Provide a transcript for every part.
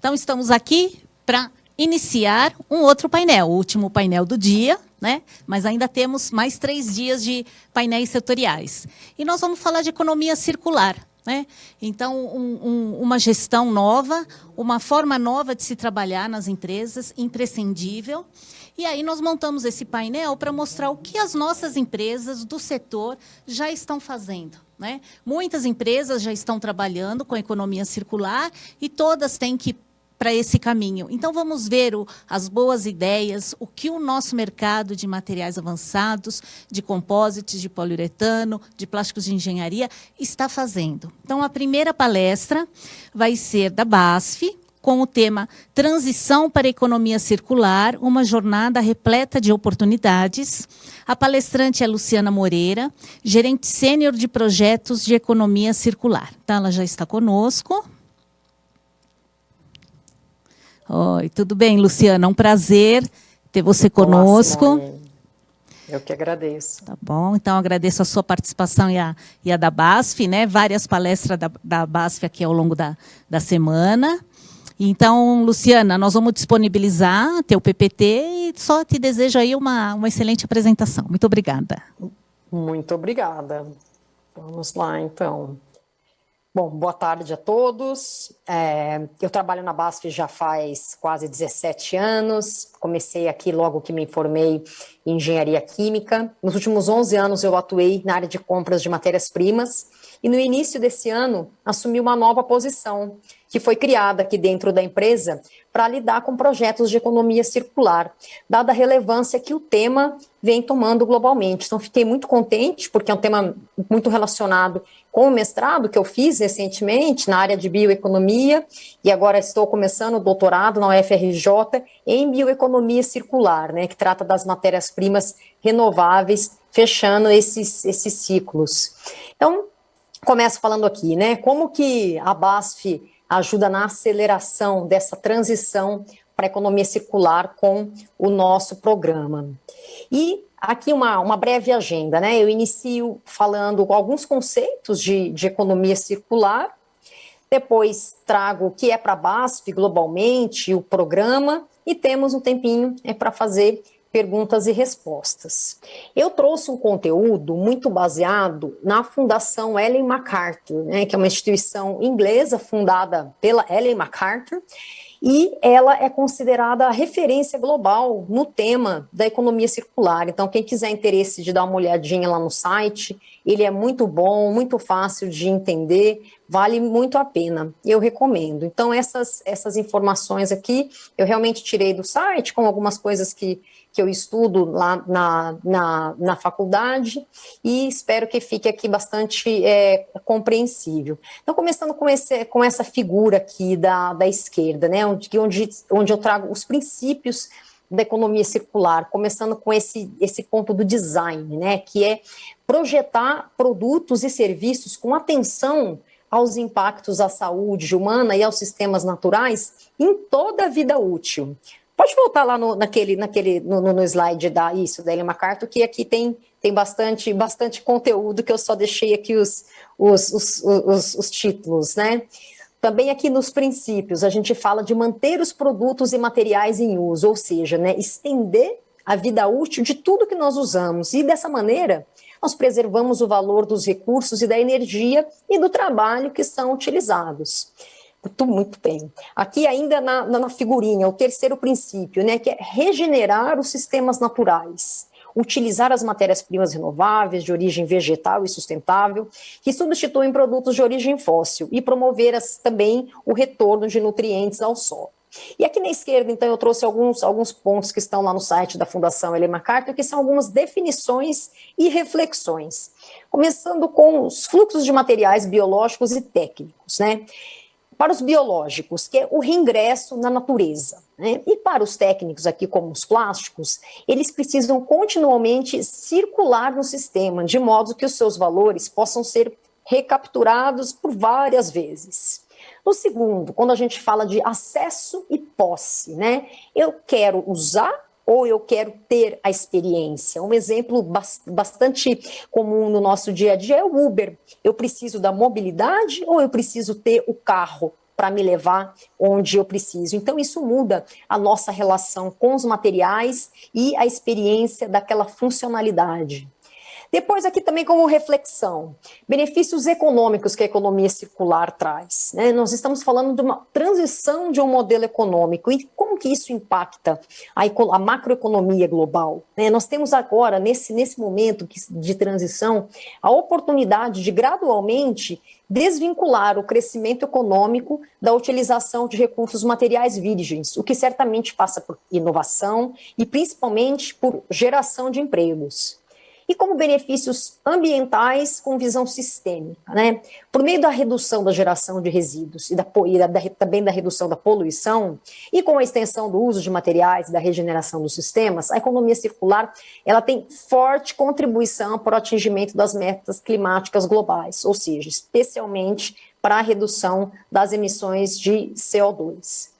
Então, estamos aqui para iniciar um outro painel, o último painel do dia, né? Mas ainda temos mais 3 dias de painéis setoriais. E nós vamos falar de economia circular, né? Então, uma gestão nova, uma forma nova de se trabalhar nas empresas, imprescindível. E aí nós montamos esse painel para mostrar o que as nossas empresas do setor já estão fazendo, né? Muitas empresas já estão trabalhando com a economia circular e todas têm que ir para esse caminho. Então, vamos ver as boas ideias, o que o nosso mercado de materiais avançados, de compósitos, de poliuretano, de plásticos de engenharia, está fazendo. Então, a primeira palestra vai ser da BASF, com o tema Transição para a Economia Circular, uma jornada repleta de oportunidades. A palestrante é Luciana Moreira, gerente sênior de projetos de economia circular. Então, ela já está conosco. Oi, tudo bem, Luciana? Um prazer ter você conosco. Olá, Simone. Eu que agradeço. Tá bom, então agradeço a sua participação e a da BASF, né? Várias palestras da BASF aqui ao longo da semana. Então, Luciana, nós vamos disponibilizar teu PPT e só te desejo aí uma excelente apresentação. Muito obrigada. Muito obrigada. Vamos lá, então. Bom, boa tarde a todos. Eu trabalho na BASF já faz quase 17 anos. Comecei aqui logo que me formei em engenharia química. Nos últimos 11 anos eu atuei na área de compras de matérias-primas e no início desse ano assumi uma nova posição que foi criada aqui dentro da empresa para lidar com projetos de economia circular, dada a relevância que o tema vem tomando globalmente. Então, fiquei muito contente, porque é um tema muito relacionado com o mestrado que eu fiz recentemente na área de bioeconomia, e agora estou começando o doutorado na UFRJ em bioeconomia circular, né, que trata das matérias-primas renováveis, fechando esses ciclos. Então, começo falando aqui, né, como que a BASF ajuda na aceleração dessa transição para a economia circular com o nosso programa. E aqui uma breve agenda, né? Eu inicio falando alguns conceitos de economia circular, depois trago o que é para a BASF globalmente, o programa, e temos um tempinho para fazer perguntas e respostas. Eu trouxe um conteúdo muito baseado na Fundação Ellen MacArthur, né, que é uma instituição inglesa fundada pela Ellen MacArthur, e ela é considerada a referência global no tema da economia circular. Então, quem quiser interesse de dar uma olhadinha lá no site, ele é muito bom, muito fácil de entender, vale muito a pena, eu recomendo. Então, essas informações aqui, eu realmente tirei do site, com algumas coisas que eu estudo lá na faculdade, e espero que fique aqui bastante compreensível. Então, começando com essa figura aqui da esquerda, né, onde eu trago os princípios da economia circular, começando com esse ponto do design, né, que é projetar produtos e serviços com atenção aos impactos à saúde humana e aos sistemas naturais em toda a vida útil. Pode voltar lá no slide da Ellen MacArthur, que aqui tem bastante conteúdo, que eu só deixei aqui os títulos, né? Também aqui nos princípios, a gente fala de manter os produtos e materiais em uso, ou seja, né, estender a vida útil de tudo que nós usamos, e dessa maneira nós preservamos o valor dos recursos e da energia e do trabalho que são utilizados. Muito bem. Aqui ainda na figurinha, o terceiro princípio, né, que é regenerar os sistemas naturais, utilizar as matérias-primas renováveis de origem vegetal e sustentável, que substituem produtos de origem fóssil, e promover também o retorno de nutrientes ao solo. E aqui na esquerda, então, eu trouxe alguns pontos que estão lá no site da Fundação Ellen MacArthur, que são algumas definições e reflexões, começando com os fluxos de materiais biológicos e técnicos, né? Para os biológicos, que é o reingresso na natureza, né? E para os técnicos aqui, como os plásticos, eles precisam continuamente circular no sistema, de modo que os seus valores possam ser recapturados por várias vezes. No segundo, quando a gente fala de acesso e posse, né? Eu quero usar ou eu quero ter a experiência. Um exemplo bastante comum no nosso dia a dia é o Uber. Eu preciso da mobilidade ou eu preciso ter o carro para me levar onde eu preciso. Então, isso muda a nossa relação com os materiais e a experiência daquela funcionalidade. Depois aqui também como reflexão, benefícios econômicos que a economia circular traz, né? Nós estamos falando de uma transição de um modelo econômico e como que isso impacta a macroeconomia global, né? Nós temos agora, nesse momento de transição, a oportunidade de gradualmente desvincular o crescimento econômico da utilização de recursos materiais virgens, o que certamente passa por inovação e principalmente por geração de empregos. E como benefícios ambientais com visão sistêmica, né? Por meio da redução da geração de resíduos também da redução da poluição e com a extensão do uso de materiais e da regeneração dos sistemas, a economia circular ela tem forte contribuição para o atingimento das metas climáticas globais, ou seja, especialmente para a redução das emissões de CO2.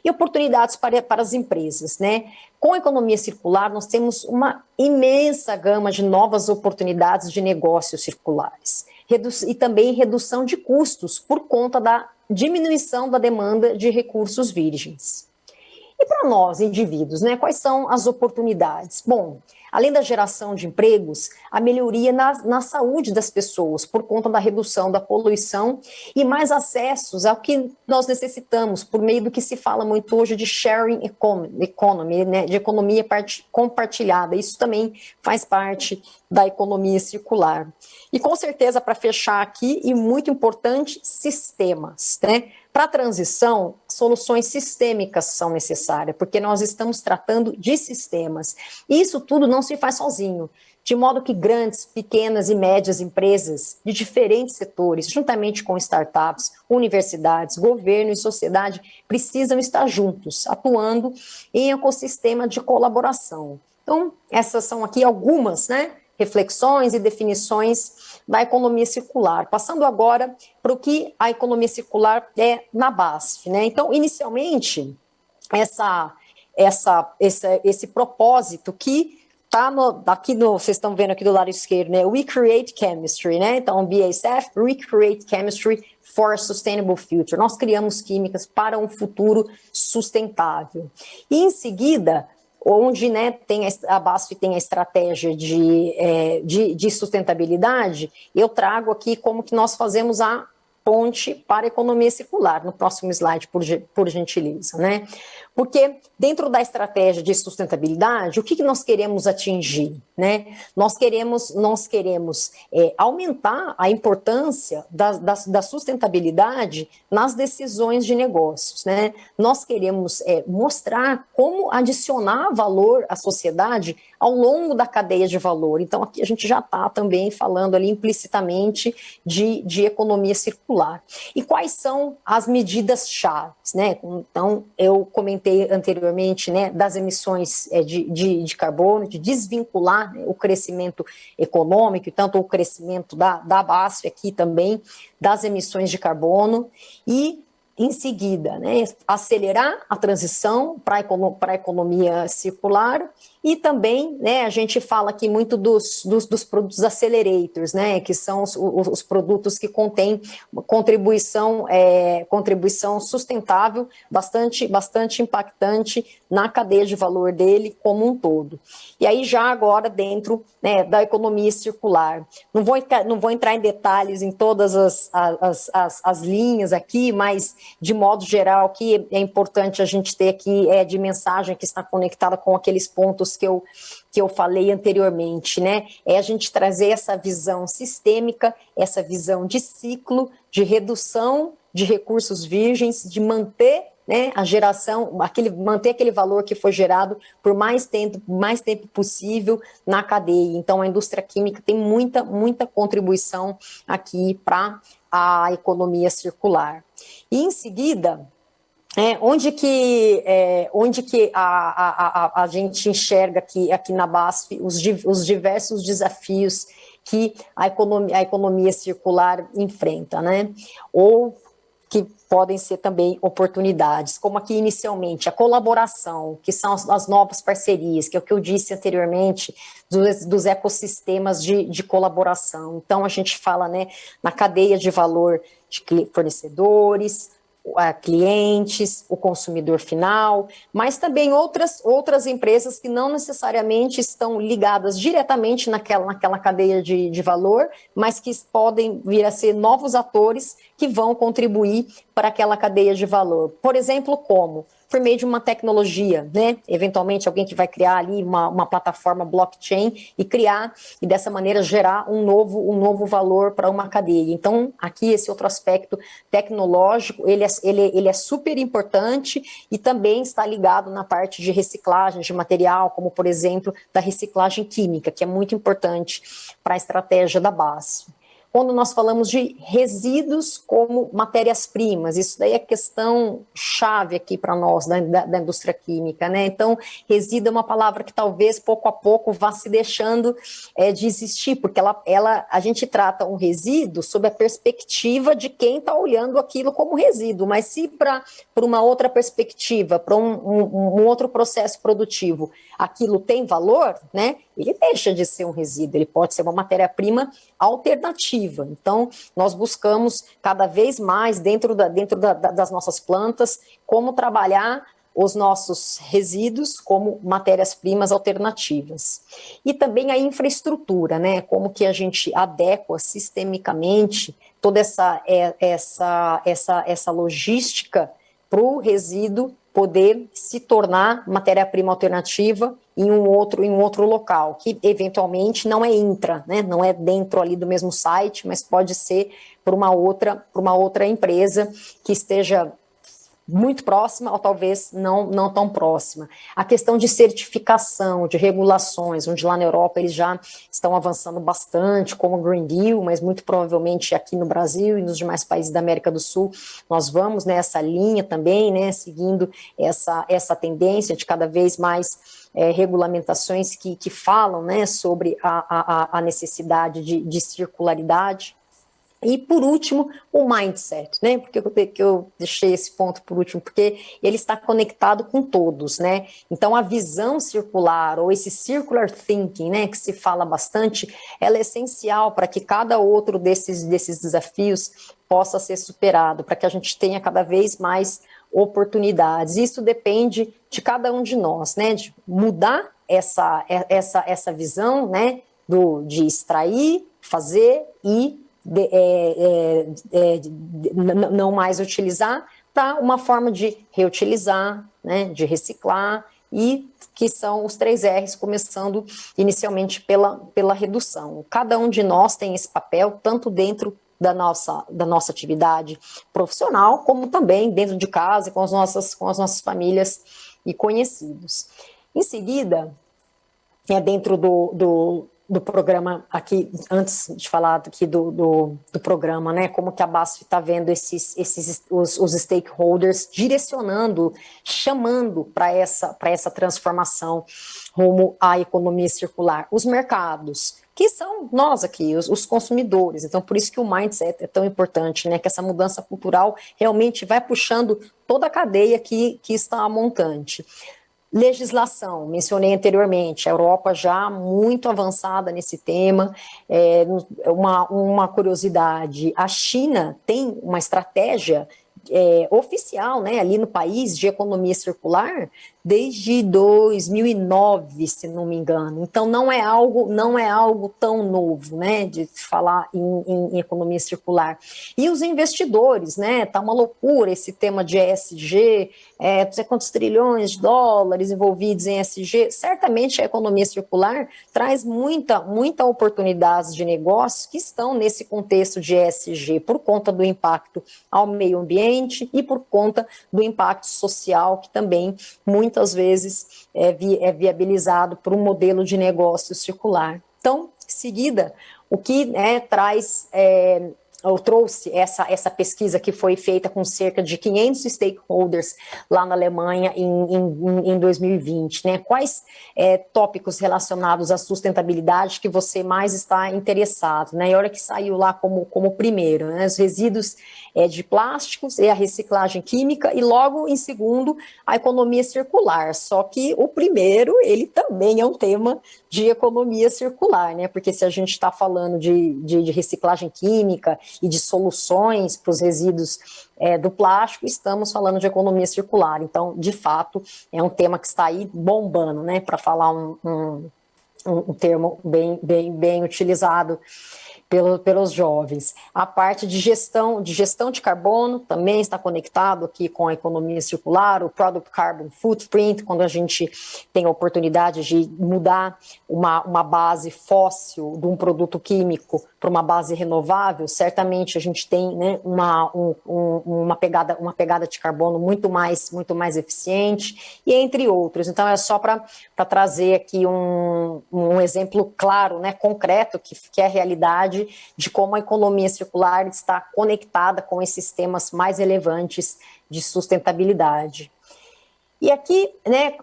E oportunidades para as empresas, né? Com a economia circular, nós temos uma imensa gama de novas oportunidades de negócios circulares. E também redução de custos por conta da diminuição da demanda de recursos virgens. E para nós, indivíduos, né, quais são as oportunidades? Bom, além da geração de empregos, a melhoria na saúde das pessoas, por conta da redução da poluição e mais acessos ao que nós necessitamos, por meio do que se fala muito hoje de sharing economy, né, de economia compartilhada. Isso também faz parte da economia circular. E com certeza, para fechar aqui, e muito importante, sistemas, né? Para a transição, soluções sistêmicas são necessárias, porque nós estamos tratando de sistemas. E isso tudo não se faz sozinho, de modo que grandes, pequenas e médias empresas de diferentes setores, juntamente com startups, universidades, governo e sociedade, precisam estar juntos, atuando em ecossistema de colaboração. Então, essas são aqui algumas, né, reflexões e definições da economia circular. Passando agora para o que a economia circular é na BASF, né? Então, inicialmente, esse propósito que está vocês estão vendo aqui do lado esquerdo, né? We Create Chemistry, né? Então, BASF, We Create Chemistry for a Sustainable Future. Nós criamos químicas para um futuro sustentável. E, em seguida, onde, né, a BASF tem a estratégia de sustentabilidade, eu trago aqui como que nós fazemos a ponte para a economia circular, no próximo slide, por gentileza, né? Porque dentro da estratégia de sustentabilidade, o que nós queremos atingir, né? Nós queremos aumentar a importância da sustentabilidade nas decisões de negócios, né? Nós queremos mostrar como adicionar valor à sociedade ao longo da cadeia de valor. Então, aqui a gente já está também falando ali implicitamente de economia circular. E quais são as medidas-chave, né? Então, eu comentei anteriormente, né, das emissões de carbono, de desvincular, né, o crescimento econômico, e tanto o crescimento da BASF aqui também, das emissões de carbono, e em seguida, né, acelerar a transição para a economia circular e também, né, a gente fala aqui muito dos produtos accelerators, né, que são os produtos que contêm contribuição sustentável bastante impactante na cadeia de valor dele como um todo. E aí já agora dentro, né, da economia circular. Não vou entrar em detalhes em todas as linhas aqui, mas de modo geral, que é importante a gente ter aqui de mensagem que está conectada com aqueles pontos que eu falei anteriormente, né? É a gente trazer essa visão sistêmica, essa visão de ciclo, de redução de recursos virgens, de manter, né, a geração, manter aquele valor que foi gerado por mais tempo possível na cadeia. Então, a indústria química tem muita contribuição aqui para a economia circular. E, em seguida, onde que a gente enxerga aqui na BASF os diversos desafios que a economia circular enfrenta, né? Ou que podem ser também oportunidades, como aqui inicialmente, a colaboração, que são as novas parcerias, que é o que eu disse anteriormente, dos ecossistemas de colaboração. Então, a gente fala, né, na cadeia de valor de fornecedores, clientes, o consumidor final, mas também outras empresas que não necessariamente estão ligadas diretamente naquela cadeia de valor, mas que podem vir a ser novos atores que vão contribuir para aquela cadeia de valor. Por exemplo, como? Por meio de uma tecnologia, né? Eventualmente alguém que vai criar ali uma plataforma blockchain e dessa maneira gerar um novo valor para uma cadeia. Então, aqui esse outro aspecto tecnológico, ele é super importante e também está ligado na parte de reciclagem de material, como por exemplo, da reciclagem química, que é muito importante para a estratégia da BASF. Quando nós falamos de resíduos como matérias-primas, isso daí é questão chave aqui para nós, da indústria química, né? Então, resíduo é uma palavra que talvez pouco a pouco vá se deixando de existir, porque a gente trata um resíduo sob a perspectiva de quem está olhando aquilo como resíduo, mas se para uma outra perspectiva, para um outro processo produtivo, aquilo tem valor, né? Ele deixa de ser um resíduo, ele pode ser uma matéria-prima alternativa. Então, nós buscamos cada vez mais, dentro das nossas plantas, como trabalhar os nossos resíduos como matérias-primas alternativas. E também a infraestrutura, né? Como que a gente adequa sistemicamente toda essa logística para o resíduo poder se tornar matéria-prima alternativa em um outro local, que eventualmente não é intra, né? Não é dentro ali do mesmo site, mas pode ser por uma outra empresa que esteja muito próxima ou talvez não tão próxima. A questão de certificação, de regulações, onde lá na Europa eles já estão avançando bastante, como o Green Deal, mas muito provavelmente aqui no Brasil e nos demais países da América do Sul, nós vamos nessa linha também, né, seguindo essa tendência de cada vez mais regulamentações que falam, né, sobre a necessidade de circularidade. E, por último, o mindset, né? Porque eu deixei esse ponto por último, porque ele está conectado com todos, né? Então, a visão circular, ou esse circular thinking, né, que se fala bastante, ela é essencial para que cada outro desses desafios possa ser superado, para que a gente tenha cada vez mais oportunidades. Isso depende de cada um de nós, né? De mudar essa visão, né? De extrair, fazer e não mais utilizar, para uma forma de reutilizar, né, de reciclar, e que são os 3 R's, começando inicialmente pela redução. Cada um de nós tem esse papel, tanto dentro da nossa atividade profissional, como também dentro de casa, com as nossas famílias e conhecidos. Em seguida, dentro do programa aqui, antes de falar aqui do programa, né, como que a BASF está vendo os stakeholders direcionando, chamando para essa transformação rumo à economia circular. Os mercados, que são nós aqui, os consumidores. Então, por isso que o mindset é tão importante, né, que essa mudança cultural realmente vai puxando toda a cadeia que está montante. Legislação, mencionei anteriormente, a Europa já muito avançada nesse tema. Uma curiosidade, a China tem uma estratégia oficial, né, ali no país, de economia circular desde 2009, se não me engano. Então não é algo tão novo, né, de falar em economia circular. E os investidores, né, tá uma loucura esse tema de ESG, não sei quantos trilhões de dólares envolvidos em ESG. Certamente a economia circular traz muita oportunidades de negócios que estão nesse contexto de ESG, por conta do impacto ao meio ambiente e por conta do impacto social, que também muitas vezes é viabilizado por um modelo de negócio circular. Então, em seguida, o que eu trouxe essa pesquisa que foi feita com cerca de 500 stakeholders lá na Alemanha em 2020, né? Quais tópicos relacionados à sustentabilidade que você mais está interessado, né? E olha que saiu lá como primeiro, né? Os resíduos de plásticos e a reciclagem química, e logo em segundo a economia circular. Só que o primeiro, ele também é um tema de economia circular, né? Porque se a gente está falando de reciclagem química e de soluções para os resíduos do plástico, estamos falando de economia circular. Então, de fato, é um tema que está aí bombando, né? Para falar um termo bem utilizado pelos jovens. A parte de gestão de carbono também está conectado aqui com a economia circular, o Product Carbon Footprint, quando a gente tem a oportunidade de mudar uma base fóssil de um produto químico para uma base renovável, certamente a gente tem, né, uma pegada de carbono muito mais eficiente, e entre outros. Então, é só para trazer aqui um exemplo claro, né, concreto, que é a realidade de como a economia circular está conectada com esses temas mais relevantes de sustentabilidade. E aqui, né,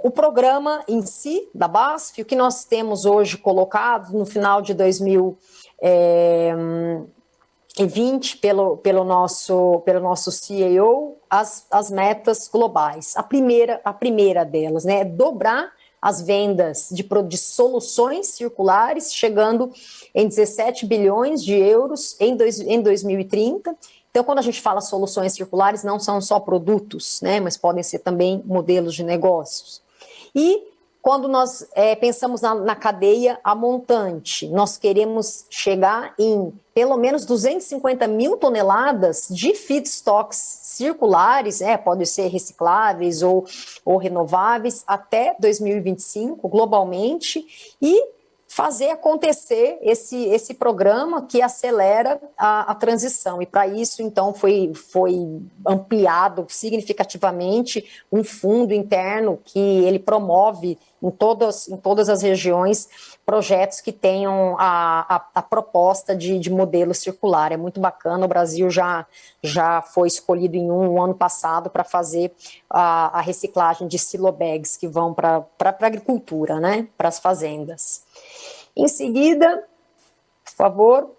o programa em si, da BASF, o que nós temos hoje colocado no final de 2020 pelo nosso CEO, as metas globais. A primeira delas, né, é dobrar as vendas de soluções circulares, chegando em 17 bilhões de euros em 2030. Então, quando a gente fala soluções circulares, não são só produtos, né, mas podem ser também modelos de negócios. E quando nós pensamos na cadeia a montante, nós queremos chegar em pelo menos 250 mil toneladas de feedstocks circulares, podem ser recicláveis ou renováveis, até 2025, globalmente, e fazer acontecer esse programa que acelera a transição. E para isso, então, foi ampliado significativamente um fundo interno que ele promove em todas as regiões projetos que tenham a proposta de modelo circular. É muito bacana, o Brasil já foi escolhido em um ano passado para fazer a reciclagem de silo-bags que vão para a agricultura, né, para as fazendas. Em seguida, por favor,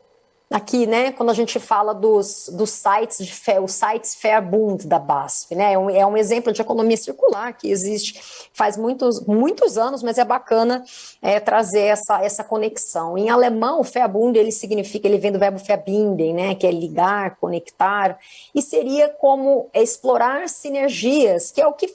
aqui, né, quando a gente fala dos sites os sites Verbund da BASF, né, é um exemplo de economia circular que existe faz muitos anos, mas é bacana trazer essa conexão. Em alemão, o Verbund, ele vem do verbo verbinden, né, que é ligar, conectar, e seria como explorar sinergias, que é o que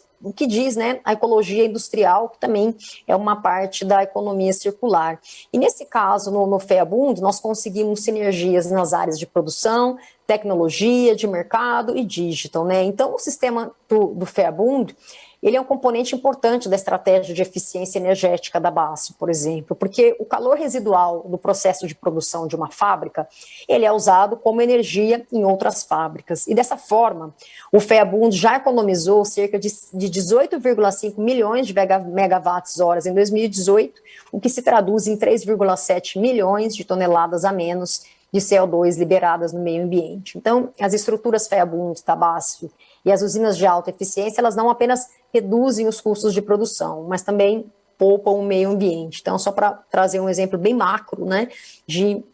diz, né, a ecologia industrial, que também é uma parte da economia circular. E nesse caso, no Verbund, nós conseguimos sinergias nas áreas de produção, tecnologia, de mercado e digital, né? Então, o sistema do Verbund, ele é um componente importante da estratégia de eficiência energética da BASF, por exemplo, porque o calor residual do processo de produção de uma fábrica, ele é usado como energia em outras fábricas. E dessa forma, o Verbund já economizou cerca de 18,5 milhões de megawatts-horas em 2018, o que se traduz em 3,7 milhões de toneladas a menos de CO2 liberadas no meio ambiente. Então, as estruturas Verbund da BASF e as usinas de alta eficiência, elas não apenas reduzem os custos de produção, mas também poupam o meio ambiente. Então, só para trazer um exemplo bem macro, né, de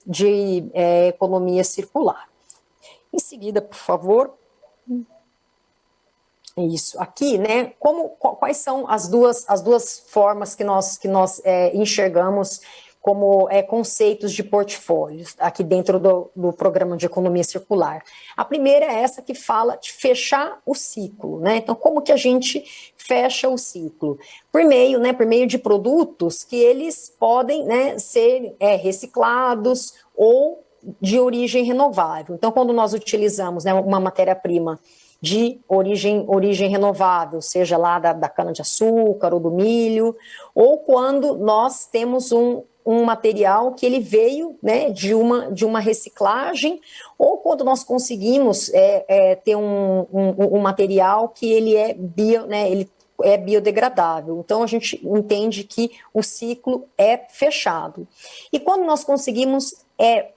economia circular. Em seguida, por favor. Isso, aqui, né, quais são as duas formas que nós enxergamos como conceitos de portfólios aqui dentro do programa de economia circular. A primeira é essa que fala de fechar o ciclo, né? Então, como que a gente fecha o ciclo? Por meio de produtos que eles podem, né, ser reciclados ou de origem renovável. Então, quando nós utilizamos, né, uma matéria-prima de origem renovável, seja lá da cana-de-açúcar ou do milho, ou quando nós temos um material que ele veio, né, de uma reciclagem, ou quando nós conseguimos ter um material que ele ele é biodegradável. Então, a gente entende que o ciclo é fechado. E quando nós conseguimos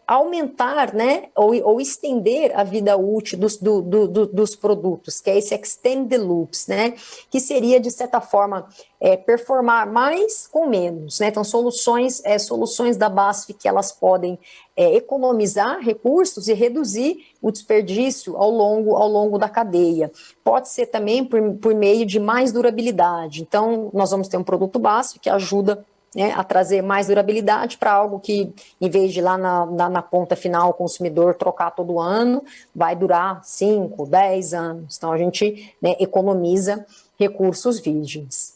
aumentar, né, ou estender a vida útil dos produtos, que é esse extend the loops, né, que seria, de certa forma, performar mais com menos, né? Então, soluções da BASF que elas podem economizar recursos e reduzir o desperdício ao longo da cadeia. Pode ser também por meio de mais durabilidade. Então, nós vamos ter um produto BASF que ajuda né, a trazer mais durabilidade para algo que, em vez de ir lá na ponta final, o consumidor trocar todo ano, vai durar 5, 10 anos. Então, a gente, né, economiza recursos virgens.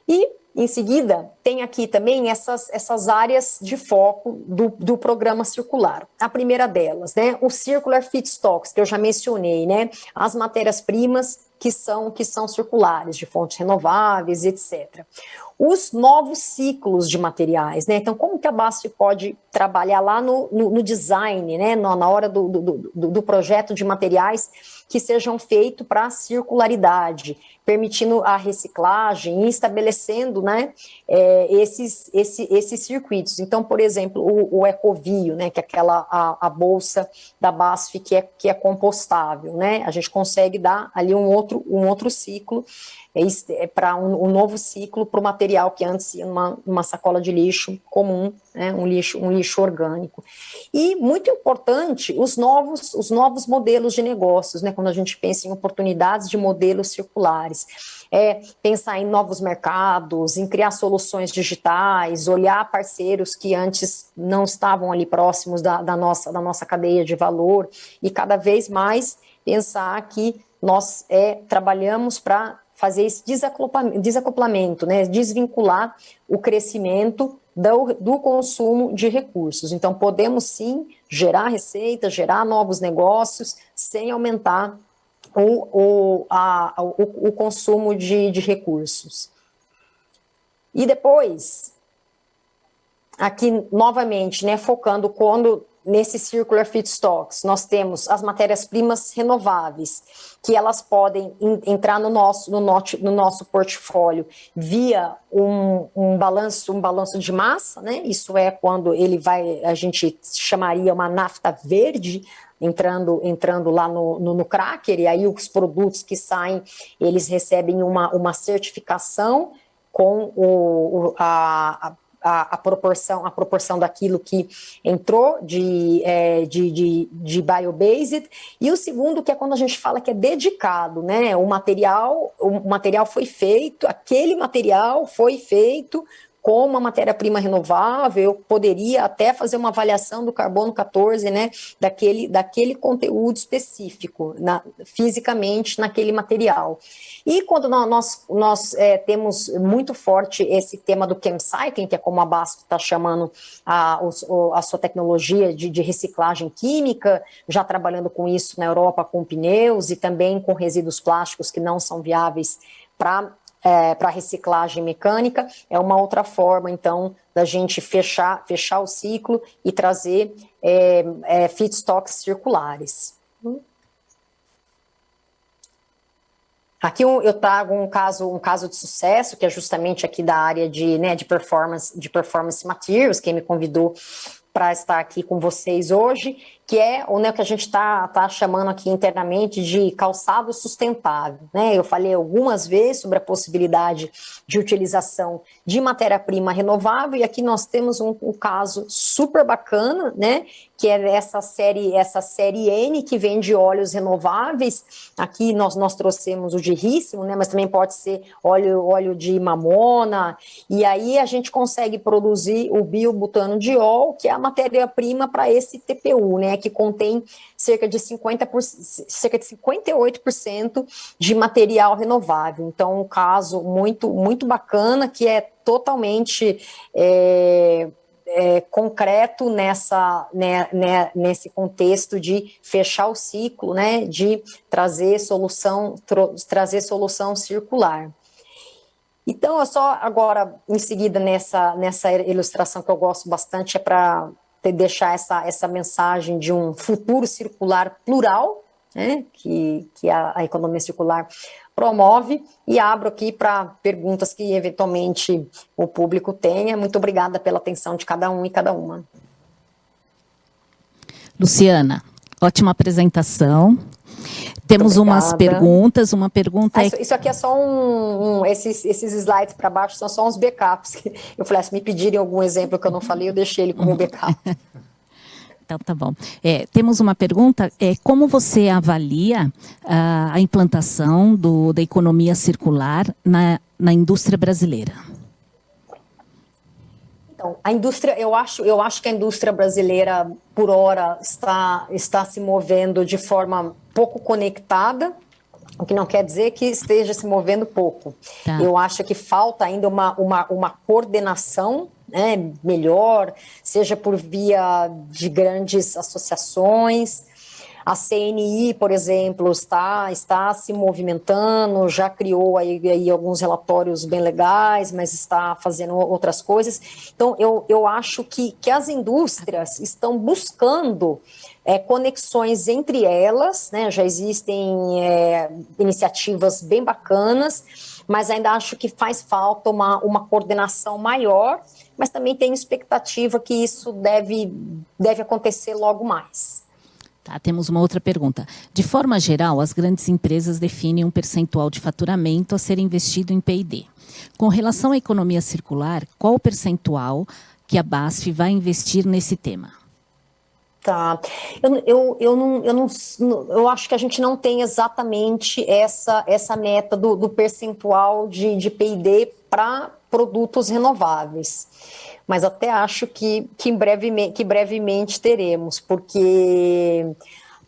E, em seguida, tem aqui também essas áreas de foco do programa circular. A primeira delas, né, o Circular Feedstocks, que eu já mencionei, né, as matérias-primas que são circulares, de fontes renováveis, etc. Os novos ciclos de materiais, né? Então, como que a BASF pode trabalhar lá no design, né? Na hora do projeto de materiais que sejam feitos para a circularidade, permitindo a reciclagem e estabelecendo, né, esses circuitos. Então, por exemplo, o Ecovio, né, que é a bolsa da BASF que é compostável, né? A gente consegue dar ali um outro ciclo, para um novo ciclo para o material que antes ia numa sacola de lixo comum, né, um lixo orgânico. E, muito importante, os novos modelos de negócios, né, quando a gente pensa em oportunidades de modelos circulares, pensar em novos mercados, em criar soluções digitais, olhar parceiros que antes não estavam ali próximos da nossa cadeia de valor, e cada vez mais pensar que nós trabalhamos para fazer esse desacoplamento, né, desvincular o crescimento do consumo de recursos. Então, podemos sim gerar receita, gerar novos negócios, sem aumentar o consumo de recursos. E depois, aqui novamente, né, focando nesse Circular Feedstocks, nós temos as matérias-primas renováveis, que elas podem entrar no nosso portfólio via um balanço de massa, né? Isso é quando a gente chamaria uma nafta verde, entrando lá no cracker, e aí os produtos que saem, eles recebem uma certificação com a proporção daquilo que entrou de biobased, e o segundo, que é quando a gente fala que é dedicado, né? O material foi feito, aquele material foi feito com uma matéria-prima renovável. Eu poderia até fazer uma avaliação do carbono 14, né, daquele conteúdo específico, fisicamente naquele material. E quando nós temos muito forte esse tema do chemcycling, que é como a BASF está chamando a sua tecnologia de reciclagem química, já trabalhando com isso na Europa com pneus e também com resíduos plásticos que não são viáveis para reciclagem mecânica, é uma outra forma, então, da gente fechar o ciclo e trazer feedstocks circulares. Aqui eu trago um caso de sucesso, que é justamente aqui da área de performance materials, quem me convidou para estar aqui com vocês hoje, que é o que a gente está chamando aqui internamente de calçado sustentável, né? Eu falei algumas vezes sobre a possibilidade de utilização de matéria-prima renovável, e aqui nós temos um caso super bacana, né? Que é essa série N, que vem de óleos renováveis. Aqui nós trouxemos o de rícino, né? Mas também pode ser óleo de mamona, e aí a gente consegue produzir o biobutanodiol, que é a matéria-prima para esse TPU, né? Que contém cerca de 58% de material renovável. Então, um caso muito, muito bacana, que é totalmente concreto nesse contexto de fechar o ciclo, né, de trazer solução circular. Então, eu só agora, em seguida, nessa ilustração que eu gosto bastante, é para deixar essa mensagem de um futuro circular plural, né, que a economia circular promove, e abro aqui para perguntas que eventualmente o público tenha. Muito obrigada pela atenção de cada um e cada uma. Luciana, ótima apresentação. Temos umas perguntas. Uma pergunta Isso aqui é só esses slides para baixo são só uns backups. Eu falei, se me pedirem algum exemplo que eu não falei, eu deixei ele como backup. Então, tá bom. Temos uma pergunta, como você avalia a implantação da economia circular na indústria brasileira? Então, a indústria, eu acho que a indústria brasileira, por hora, está se movendo de forma pouco conectada, o que não quer dizer que esteja se movendo pouco. Tá. Eu acho que falta ainda uma coordenação, né, melhor, seja por via de grandes associações. A CNI, por exemplo, está se movimentando, já criou aí alguns relatórios bem legais, mas está fazendo outras coisas. Então, eu acho que as indústrias estão buscando conexões entre elas, né? Já existem iniciativas bem bacanas, mas ainda acho que faz falta uma coordenação maior, mas também tenho expectativa que isso deve acontecer logo mais. Tá, temos uma outra pergunta. De forma geral, as grandes empresas definem um percentual de faturamento a ser investido em P&D. Com relação à economia circular, qual o percentual que a BASF vai investir nesse tema? Tá. Eu acho que a gente não tem exatamente essa meta do percentual de P&D para produtos renováveis. Mas até acho que brevemente teremos, porque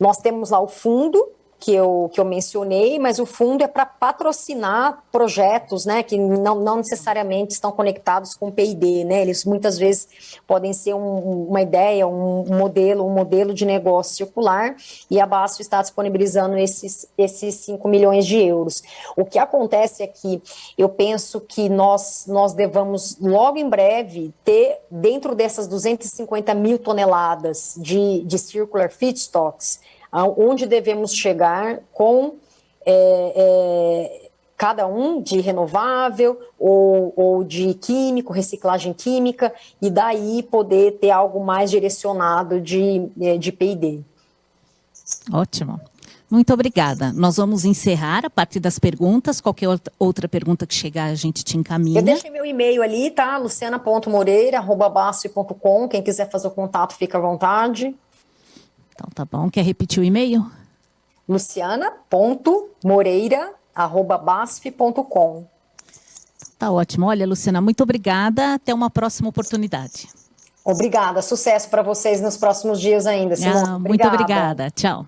nós temos lá o fundo que eu mencionei, mas o fundo é para patrocinar projetos, né, que não necessariamente estão conectados com P&D, né, eles muitas vezes podem ser uma ideia, um modelo de negócio circular, e a BASF está disponibilizando esses 5 milhões de euros. O que acontece é que eu penso que nós devamos logo em breve ter, dentro dessas 250 mil toneladas de circular feedstocks, onde devemos chegar com cada um de renovável ou de químico, reciclagem química, e daí poder ter algo mais direcionado de P&D. Ótimo. Muito obrigada. Nós vamos encerrar a parte das perguntas. Qualquer outra pergunta que chegar, a gente te encaminha. Eu deixei meu e-mail ali, tá? luciana.moreira@basf.com. Quem quiser fazer o contato, fica à vontade. Então, tá bom. Quer repetir o e-mail? luciana.moreira@basf.com. Tá ótimo. Olha, Luciana, muito obrigada. Até uma próxima oportunidade. Obrigada. Sucesso para vocês nos próximos dias ainda, Simone. Muito obrigada. Tchau.